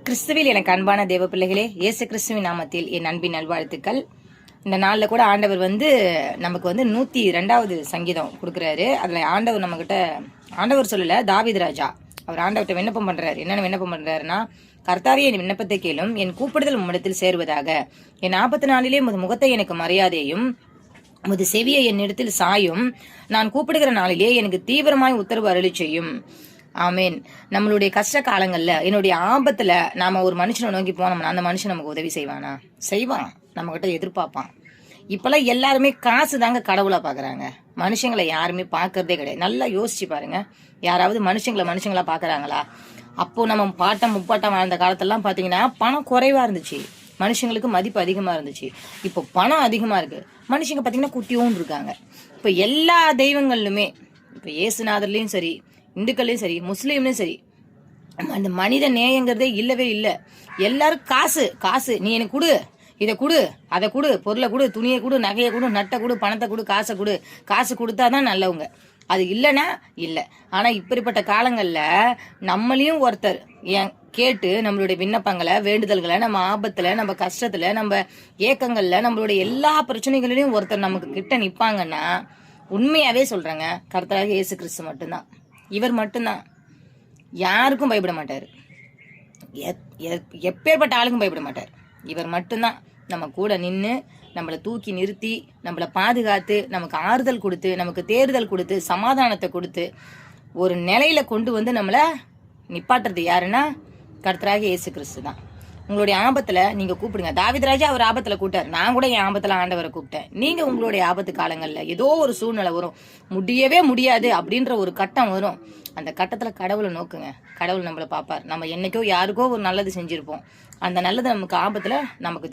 கிறிஸ்துவில் எனக்கு அன்பான தேவ பிள்ளைகளே, இயேசு கிறிஸ்துவின் நாமத்தில் என் அன்பின் நல்வாழ்த்துக்கள். இந்த நாளில் கூட ஆண்டவர் நமக்கு 102வது சங்கீதம் கொடுக்குறாரு. அதில் ஆண்டவர் நம்மக்கிட்ட ஆண்டவர் சொல்லல, தாவீது ராஜா அவர் ஆண்டவர்கிட்ட விண்ணப்பம் பண்றாரு. என்னென்ன விண்ணப்பம் பண்றாருன்னா, கர்த்தாவே என் விண்ணப்பத்தை கேளும், என் கூப்பிடுதல் உம்மிடத்தில் சேருவதாக, என் ஆபத்து நாளிலே முகத்தை எனக்கு மரியாதையும் உமது செவியை என்னிடத்தில் சாயும், நான் கூப்பிடுகிற நாளிலே எனக்கு தீவிரமாய் உத்தரவு அருளி செய்யும். ஆமேன். நம்மளுடைய கஷ்ட காலங்கள்ல, என்னுடைய ஆபத்துல நாம ஒரு மனுஷனை நோக்கி போனோம்னா அந்த மனுஷன் நமக்கு உதவி செய்வானா? செய்வான். நம்ம கிட்ட எதிர்பார்ப்பான். இப்பெல்லாம் எல்லாருமே காசு தாங்க கடவுளா பாக்குறாங்க. மனுஷங்களை யாருமே பாக்குறதே கிடையாது. நல்லா யோசிச்சு பாருங்க. யாராவது மனுஷங்களா பாக்குறாங்களா? அப்போ நம்ம பாட்டம் முப்பாட்டம் வாழ்ந்த காலத்தெல்லாம் பாத்தீங்கன்னா பணம் குறைவா இருந்துச்சு, மனுஷங்களுக்கு மதிப்பு அதிகமா இருந்துச்சு. இப்போ பணம் அதிகமா இருக்கு, மனுஷங்க பாத்தீங்கன்னா குட்டியோன்னு இருக்காங்க. இப்ப எல்லா தெய்வங்கள்லுமே, இப்ப இயேசுநாதர்லயும் சரி, இந்துக்கள்லயும் சரி, முஸ்லீம்லயும் சரி, அந்த மனித நேயங்கிறதே இல்லவே இல்லை. எல்லாரும் காசு காசு, நீ எனக்கு கொடு, இதை கொடு, அதை கொடு, பொருளை கொடு, துணியை கொடு, நகையை கொடு, நட்டை கொடு, பணத்தை கொடு, காசை கொடு. காசு கொடுத்தாதான் நல்லவங்க, அது இல்லைன்னா இல்லை. ஆனா இப்படிப்பட்ட காலங்கள்ல நம்மளையும் ஒருத்தர் கேட்டு நம்மளுடைய விண்ணப்பங்களை, வேண்டுதல்களை, நம்ம ஆபத்துல, நம்ம கஷ்டத்துல, நம்ம ஏக்கங்கள்ல, நம்மளுடைய எல்லா பிரச்சனைகளிலையும் ஒருத்தர் நமக்கு கிட்ட நிப்பாங்கன்னா, உண்மையாவே சொல்றேங்க, கர்த்தராகிய இயேசு கிறிஸ்து மட்டும்தான். இவர் மட்டும்தான். யாருக்கும் பயப்பட மாட்டாரு, எப்பேற்பட்ட ஆளுக்கும் பயப்பட மாட்டார். இவர் மட்டும்தான் நம்ம கூட நின்று நம்மளை தூக்கி நிறுத்தி நம்மளை பாதுகாத்து நமக்கு ஆறுதல் கொடுத்து நமக்கு தேறுதல் கொடுத்து சமாதானத்தை கொடுத்து ஒரு நிலையில கொண்டு நம்மளை நிப்பாட்டுறது யாருன்னா கர்த்தராகிய இயேசு கிறிஸ்து தான். உங்களுடைய ஆபத்துல நீங்க கூப்பிடுங்க. தாவீது ராஜா அவர் ஆபத்துல கூப்பிட்டார். நான் கூட என் ஆபத்துல ஆண்டவரை கூப்பிட்டேன். நீங்க உங்களுடைய ஆபத்து காலங்கள்ல ஏதோ ஒரு சூழ்நிலை வரும், முடியவே முடியாது அப்படின்ற ஒரு கட்டம் வரும். அந்த கட்டத்துல கடவுளை நோக்குங்க. கடவுள் நம்மளை பார்ப்பார். நம்ம என்னைக்கோ யாருக்கோ ஒரு நல்லது செஞ்சிருப்போம். அந்த நல்லது நமக்கு ஆபத்துல நமக்கு